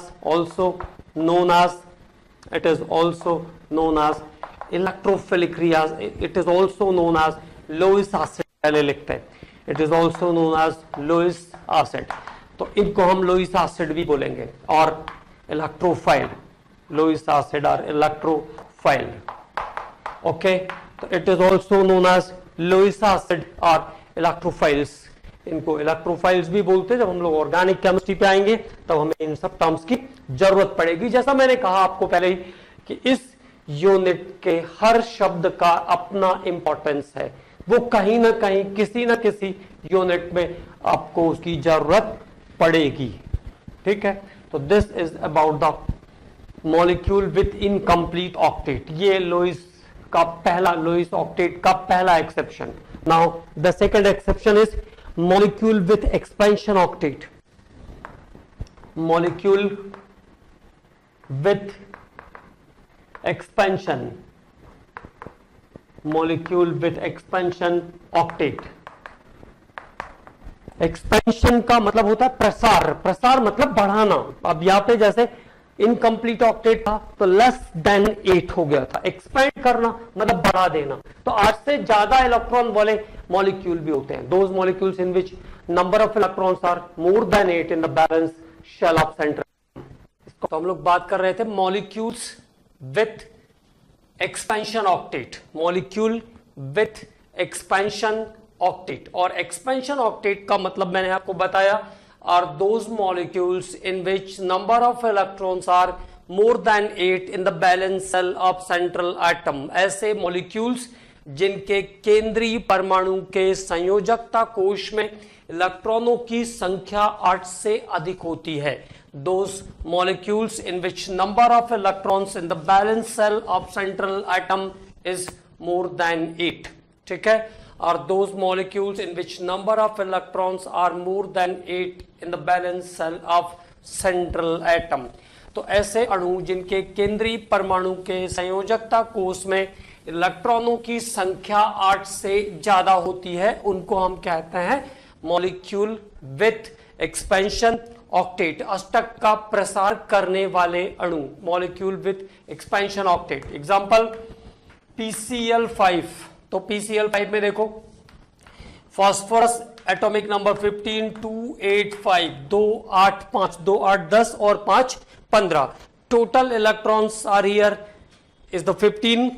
electrophilic reaction, it is also known as Lewis acid, पहले लिखते हैं, it is also known as Lewis acid. तो इनको हम लोइस एसिड भी बोलेंगे, और इलेक्ट्रोफाइल, लोइस एसिड और इलेक्ट्रोफाइल। ओके, तो it is also known as Lewis acid और इलेक्ट्रोफाइल्स। इनको इलेक्ट्रोफाइल्स भी बोलते हैं। जब हम लोग ऑर्गेनिक केमिस्ट्री पे आएंगे तब हमें इन सब टर्म्स की जरूरत पड़ेगी। जैसा मैंने कहा आपको पहले ही कि इस यूनिट के हर शब्द का अपना इंपॉर्टेंस है, वो कहीं ना कहीं किसी ना किसी यूनिट में आपको उसकी जरूरत पड़ेगी। ठीक है, तो this is about the molecule with incomplete octet. ये लोइस का पहला, लोइस ऑक्टेट का पहला exception. Now the second exception is molecule with expansion octet, molecule with expansion, molecule with expansion octet। Expansion का मतलब होता है प्रसार, प्रसार मतलब बढ़ाना। अब यहां पे जैसे इनकम्प्लीट ऑक्टेट था तो लेस देन 8 हो गया था, एक्सपेंड करना मतलब बढ़ा देना। तो 8 से ज्यादा इलेक्ट्रॉन वाले मॉलिक्यूल भी होते हैं, those molecules in which number of electrons are more than 8 in the balance shell of central. तो हम लोग बात कर रहे थे molecules with expansion octet, molecule with expansion octet. और एक्सपेंशन ऑक्टेट का मतलब मैंने आपको बताया are those molecules in which number of electrons are more than 8 in the valence shell of central atom। ऐसे molecules जिनके केंद्रीय परमाणु के संयोजकता कोश में इलेक्ट्रॉनों की संख्या 8 से अधिक होती है। Those molecules in which number of electrons in the valence shell of central atom is more than 8। ठीक है, are those molecules in which number of electrons are more than 8 in the valence shell of central atom। तो ऐसे अणु जिनके केंद्रीय परमाणु के संयोजकता कोश में इलेक्ट्रॉनों की संख्या 8 से ज्यादा होती है, उनको हम कहते हैं मॉलिक्यूल विथ एक्सपेंशन ऑक्टेट, अष्टक का प्रसार करने वाले अणु, molecule with expansion octet. Example PCl5। तो PCl5 में देखो फास्फोरस एटॉमिक नंबर 15 285 2 8 5 2 8 10 और 5 15। Total electrons are here is the 15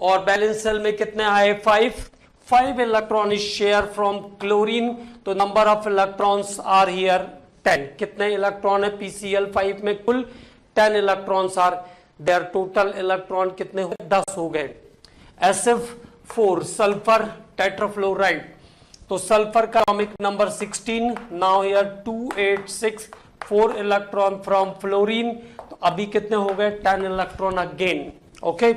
और बैलेंस सेल में कितने आए 5 electron is share from chlorine. तो number of electrons are here 10। कितने इलेक्ट्रॉन है PCl5 में? कुल 10 electrons are there. Total electron कितने हुए? 10 हो गए। SF4 sulphur tetrafluoride. तो सल्फर का atomic number 16, now here 286 4 electron from fluorine. तो अभी कितने हो गए? 10 electron again. Okay,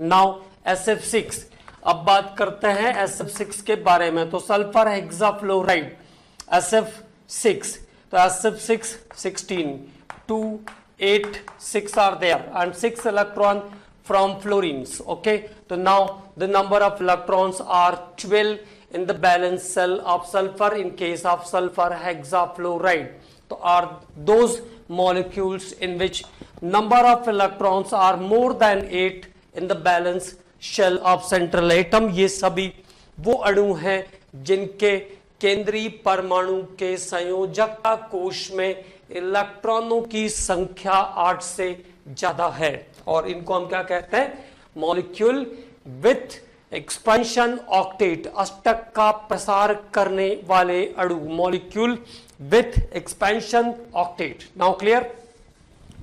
now SF6। अब बात करते हैं SF6 के बारे में। तो सल्फर हेक्साफ्लोराइड SF6। तो SF6 16 2 8 6 are there and 6 electron from fluorines। okay, so now the number of electrons are 12 in the valence shell of sulfur in case of sulfur hexafluoride। so are those molecules in which number of electrons are more than 8 in the valence shell of central atom। ये सभी वो अणु हैं जिनके केंद्रीय परमाणु के संयोजकता कोश में इलेक्ट्रॉनों की संख्या 8 से ज्यादा है, और इनको हम क्या कहते हैं? मॉलिक्यूल विथ एक्सपेंशन ऑक्टेट, अष्टक का प्रसार करने वाले अणु, molecule with expansion octet. Now clear?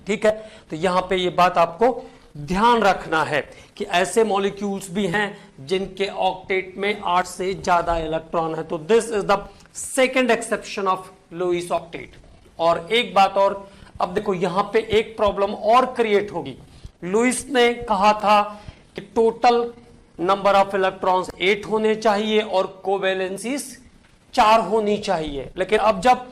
ठीक है, तो यहां पे ये बात आपको ध्यान रखना है कि ऐसे मॉलिक्यूल्स भी हैं जिनके ऑक्टेट में 8 से ज्यादा इलेक्ट्रॉन है। तो this is the second exception of Lewis octet. और एक बात और, अब देखो यहां पे एक प्रॉब्लम और क्रिएट होगी। लुईस ने कहा था कि टोटल नंबर ऑफ इलेक्ट्रॉन्स 8 होने चाहिए और कोवेलेंसीज 4 होनी चाहिए, लेकिन अब जब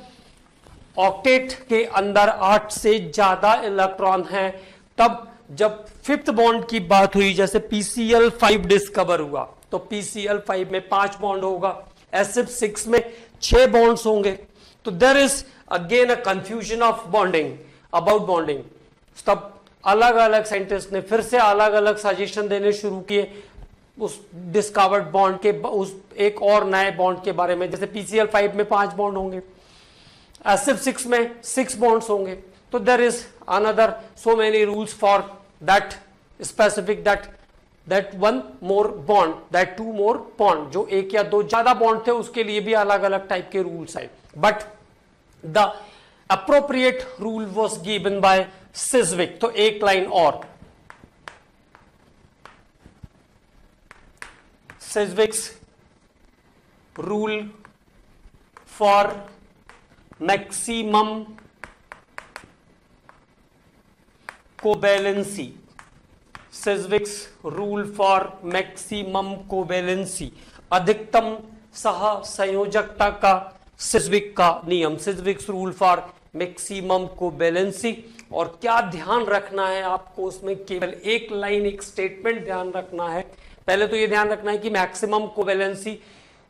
ऑक्टेट के अंदर 8 से ज्यादा इलेक्ट्रॉन हैं, तब जब फिफ्थ बॉन्ड की बात हुई, जैसे PCl5 डिस्कवर हुआ, तो PCl5 में 5 बॉन्ड होगा, SF6 में 6 बॉन्ड्स होंगे। तो there is again a confusion of bonding, about bonding. तब अलग अलग साइंटिस्ट ने फिर से अलग अलग सजेशन देने शुरू किए उस डिस्कवर्ड बॉन्ड के, उस एक और नए बॉन्ड के बारे में। जैसे PCl5 में 5 बॉन्ड होंगे, SF6 में 6 बॉन्ड्स होंगे। तो there is another so many rules for that specific that one more bond, that 2 more bond, जो 1 या 2 ज्यादा बॉन्ड थे उसके लिए भी अलग अलग टाइप के रूल्स आए। But the appropriate rule was given by Sidgwick. तो एक लाइन और, Sizwick's rule for maximum covalency, Sizwick's rule for maximum covalency, अधिकतम सह संयोजकता का सिज्विक का नियम, Sizwick's rule for maximum covalency। और क्या ध्यान रखना है आपको उसमें, केवल एक लाइन, एक स्टेटमेंट ध्यान रखना है। पहले तो ये ध्यान रखना है कि मैक्सिमम कोवेलेंसी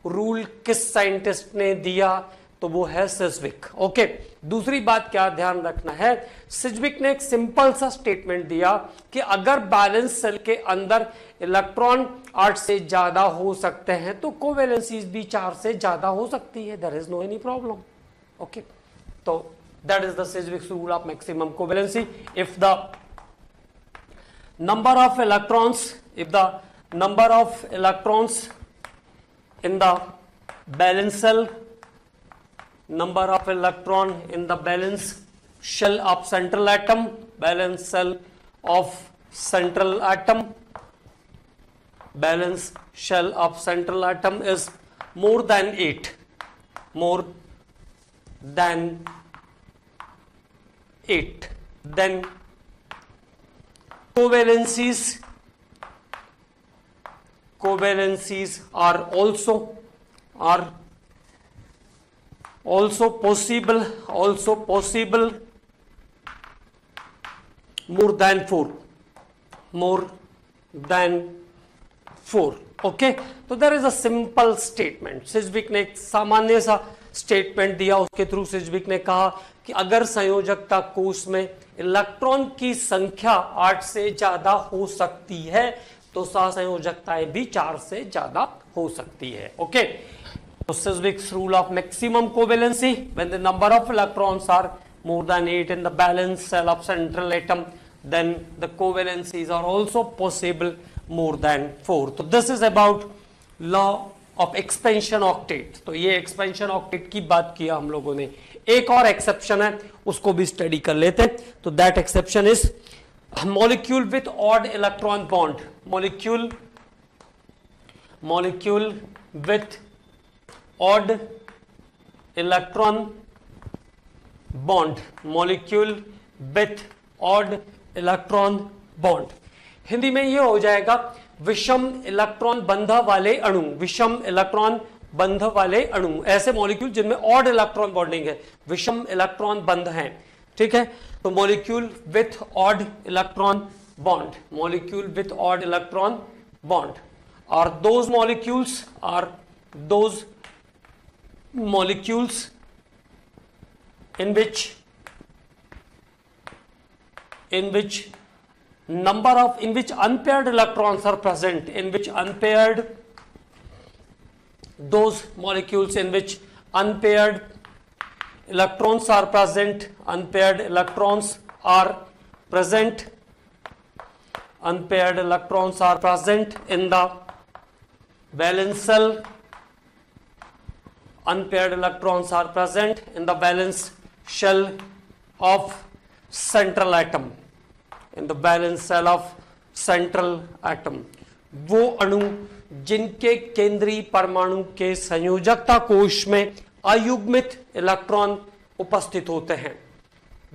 रूल किस साइंटिस्ट ने दिया, तो वो है सिज्विक। ओके, दूसरी बात क्या ध्यान रखना है, सिज्विक ने एक सिंपल सा स्टेटमेंट दिया कि अगर बैलेंस सेल के अंदर इलेक्ट्रॉन 8 से ज्यादा हो सकते हैं तो कोवेलेंसी भी 4 से ज्यादा हो सकती है, there is no any problem. Okay, तो that is the Sidgwick's rule of maximum covalency. If the number of electrons, if the number of electrons in the valence shell, number of electron in the valence shell of central atom, valence shell of central atom, valence shell of central atom is more than 8, more than 8, then covalencies are also possible more than 4। Okay, तो there is a simple statement. Sidgwick ने एक सामान्य सा स्टेटमेंट दिया, उसके थ्रू सिज्विक ने कहा कि अगर संयोजकता कोष में इलेक्ट्रॉन की संख्या 8 से ज्यादा हो सकती है तो सहसंयोजकताएं भी 4 से ज्यादा हो सकती है। ओके, तो Sizwick's rule of maximum covalency, when the number of electrons are more than 8 in the valence shell of central atom, then the covalencies are also possible more than 4। तो this is about law of expansion octet। तो ये expansion octet की बात किया हम लोगों ने। एक और एक्सेप्शन है, उसको भी स्टडी कर लेते हैं। तो that exception is molecule with odd electron bond, molecule with odd electron bond, molecule with odd electron bond। Hindi में ये हो जाएगा विषम इलेक्ट्रॉन बंध वाले अणु, विषम इलेक्ट्रॉन बंध वाले अणु, ऐसे मॉलिक्यूल जिनमें ऑड इलेक्ट्रॉन बॉन्डिंग है, विषम इलेक्ट्रॉन बंध हैं। ठीक है, तो molecule with odd electron bond, molecule with odd electron bond और those molecules in which unpaired electrons are present, those molecules in which unpaired electrons are present, unpaired electrons are present in the valence shell, unpaired electrons are present in the valence shell of central atom, in the valence shell of central atom। वो अणु जिनके केंद्रीय परमाणु के संयोजकता कोश में अयुग्मित इलेक्ट्रॉन उपस्थित होते हैं,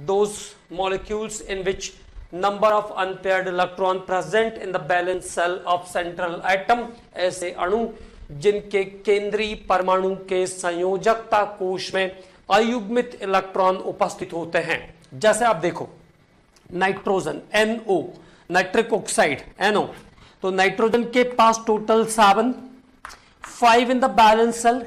those molecules in which number of unpaired electron present in the valence shell of central atom, ऐसे अणु जिनके केंद्रीय परमाणु के संयोजकता कोश में अयुग्मित इलेक्ट्रॉन उपस्थित होते हैं। जैसे आप देखो nitrogen NO, nitric oxide NO, तो नाइट्रोजन के पास total 7, 5 in the balance shell,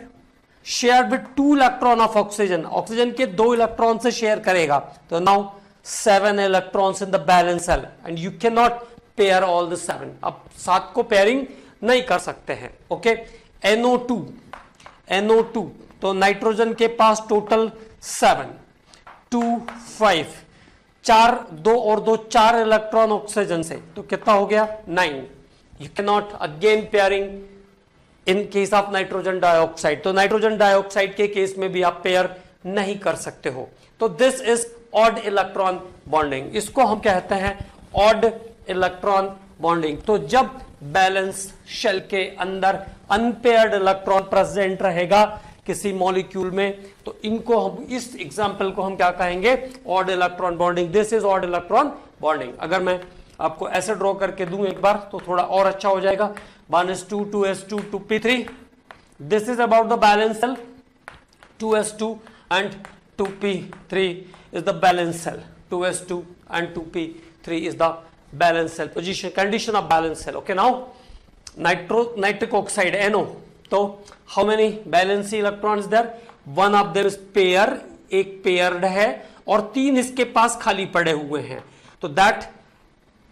share with 2 electron of oxygen, oxygen के 2 इलेक्ट्रॉन से शेयर करेगा, तो now 7 electrons in the balance cell and you cannot pair all the 7. अब 7 को पेयरिंग नहीं कर सकते हैं. ओके, NO2 तो नाइट्रोजन के पास टोटल 7, 2, 5, 4, 2 और 2 4 इलेक्ट्रॉन ऑक्सीजन से, तो कितना हो गया 9. You can not again pairing in case of nitrogen dioxide. तो नाइट्रोजन डाइऑक्साइड के केस में भी आप पेयर नहीं कर सकते हो. तो this is odd electron bonding. इसको हम कहते हैं ऑड इलेक्ट्रॉन बॉन्डिंग. तो जब बैलेंस शेल के अंदर अनपेयर्ड इलेक्ट्रॉन प्रेजेंट रहेगा किसी मॉलिक्यूल में, तो इनको हम, इस एग्जांपल को हम क्या कहेंगे, odd electron bonding. This is odd electron bonding. अगर मैं आपको ऐसे ड्रॉ करके दूं एक बार तो थोड़ा और अच्छा हो जाएगा. 1s2 2s2 2p3. This is about the balance shell. 2s2 and 2p3 is the balance cell. 2s2 and 2p3 is the balance cell position, condition of balance cell. Okay, now nitric oxide NO. तो how many valence electrons there? One of them is pair, एक paired है और 3 इसके पास खाली पड़े हुए हैं. तो that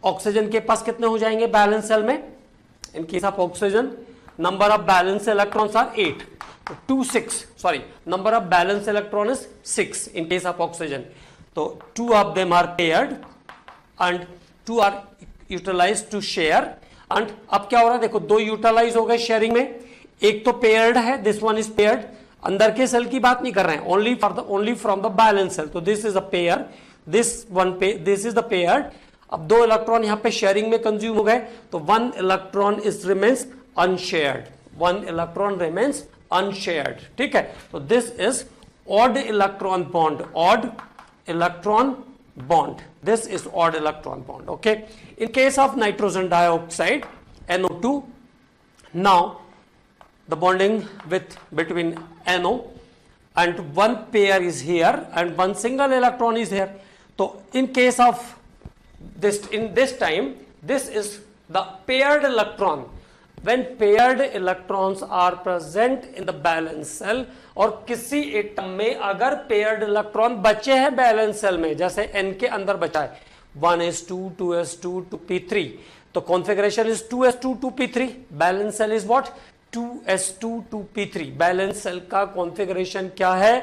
ऑक्सीजन के पास कितने हो जाएंगे बैलेंस सेल में? In case of oxygen number of balance electrons are 8. 2 6 sorry, number of balance electron is 6 in case of oxygen. तो 2 of them are paired and 2 are utilized to share. And अब क्या हो रहा है देखो, 2 यूटिलाइज हो गए शेयरिंग में, एक तो पेयर्ड है, दिस वन इज पेयर्ड. अंदर के सेल की बात नहीं कर रहे हैं, only from the balance shell. तो this is a pair, this is the paired. अब 2 इलेक्ट्रॉन यहां पे शेयरिंग में कंज्यूम हो गए, तो 1 electron is remains unshared. 1 electron remains unshared. ठीक है, तो this is odd electron bond. Odd electron bond. This is odd electron bond. Okay, in case of nitrogen dioxide NO2, now the bonding between NO and one pair is here and one single electron is here. So in case of this, in this time, this is the paired electron. When paired electrons are present in the balance cell, और किसी एटम में अगर पेयर्ड इलेक्ट्रॉन बचे हैं बैलेंस सेल में, जैसे N के अंदर बचा है 1s2 2s2 2p3, तो configuration is 2s2 2p3. Balance shell is what? 2s2 2p3. Balance shell का कॉन्फ़िगरेशन क्या है?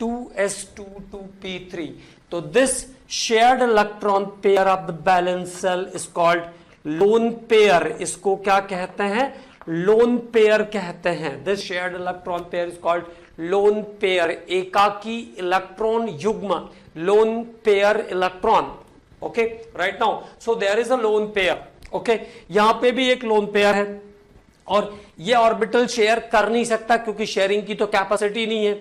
2s2 2p3. तो this shared electron pair of the balance shell is called lone pair. इसको क्या कहते हैं? लोन पेयर कहते हैं. This shared electron pair is called lone pair. एकाकी इलेक्ट्रॉन युग्म, lone pair electron. Okay, right now so there is a lone pair. Okay, यहां पे भी एक लोन पेयर है और ये ऑर्बिटल शेयर कर नहीं सकता क्योंकि शेयरिंग की तो कैपेसिटी नहीं है.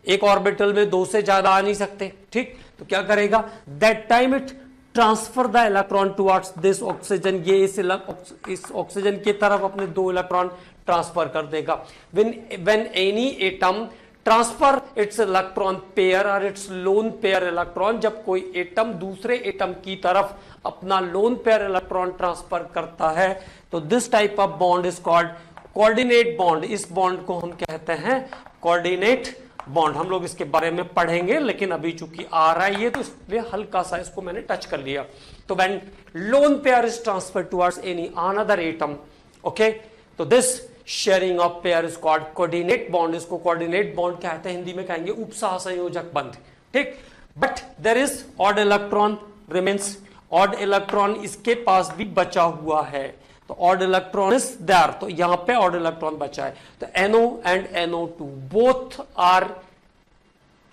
एक ऑर्बिटल में 2 से ज्यादा आ नहीं सकते. ठीक, तो क्या करेगा? That time it transfer the electron towards this oxygen. ये इस ऑक्सीजन की तरफ अपने 2 इलेक्ट्रॉन ट्रांसफर कर देगा. When any atom transfer it's electron pair और इट्स लोन पेयर इलेक्ट्रॉन, जब कोई एटम दूसरे एटम की तरफ अपना लोन पेयर इलेक्ट्रॉन ट्रांसफर करता है, तो this type of bond is called coordinate bond. इस बॉन्ड को हम कहते हैं कोऑर्डिनेट बॉन्ड. हम लोग इसके बारे में पढ़ेंगे, लेकिन अभी चूंकि आ रहा है ये, तो इसलिए हल्का सा इसको मैंने टच कर लिया. तो when lone pair is transferred towards any another atom, okay, तो this sharing of pair is called coordinate bond. इसको कोऑर्डिनेट बॉन्ड कहते हैं, हिंदी में कहेंगे उपसह संयोजक बंध. ठीक, but there is odd electron remains. Odd electron इसके पास भी बचा हुआ है, तो ऑड इलेक्ट्रॉन इज देयर. तो यहां पे ऑड इलेक्ट्रॉन बचा है. तो NO and NO2 both are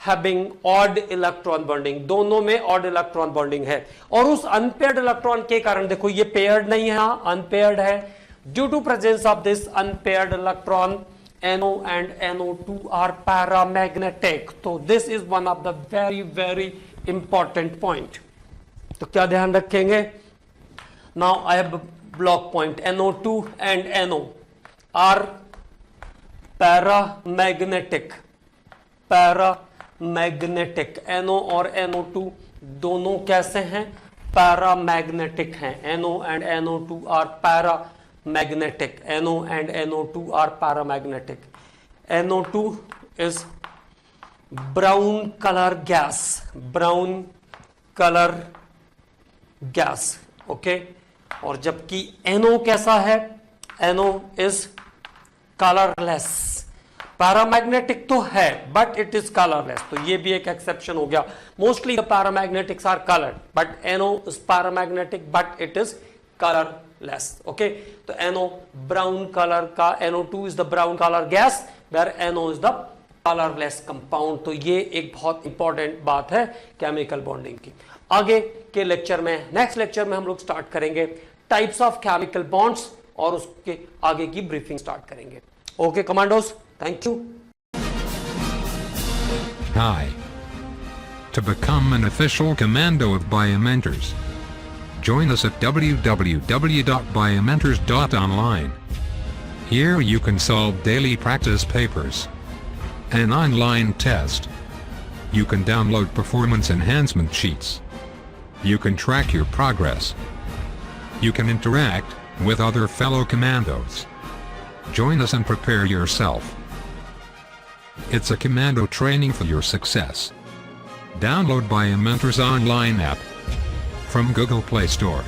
having odd electron bonding. दोनों में ऑड इलेक्ट्रॉन बॉन्डिंग है. और उस अनपेयर्ड इलेक्ट्रॉन के कारण देखो ये पेयर्ड नहीं है, अनपेयर्ड है. Due to presence of this unpaired electron NO and NO2 are paramagnetic. तो this is one of the very very important point. तो क्या ध्यान रखेंगे? Now I have block point. NO2 and NO are paramagnetic. paramagnetic. NO और NO2 दोनों कैसे हैं? पैरामैग्नेटिक हैं. NO and NO2 are paramagnetic. NO and NO2 are paramagnetic. NO2 is brown color gas. brown colour gas, okay. और जबकि NO कैसा है, NO इज कलरलेस। पैरामैग्नेटिक तो है बट इट इज कलरलेस, तो ये भी एक एक्सेप्शन हो गया। Mostly the paramagnetics are coloured but NO is paramagnetic but it is colourless, okay. तो NO ब्राउन कलर का, NO2 is the brown colour gas where NO is the colourless compound. तो ये एक बहुत इंपॉर्टेंट बात है केमिकल बॉन्डिंग की। आगे के लेक्चर में, नेक्स्ट लेक्चर में हम लोग स्टार्ट करेंगे टाइप्स ऑफ केमिकल बॉन्ड्स और उसके आगे की ब्रीफिंग स्टार्ट करेंगे। Okay commandos, thank you. Hi. To become an official commando of Biomentors, join us at www.biomentors.online. Here you can solve daily practice papers, an online test. You can download performance enhancement sheets. You can track your progress. You can interact with other fellow commandos. Join us and prepare yourself. It's a commando training for your success. Download Biomentors online app from Google Play Store.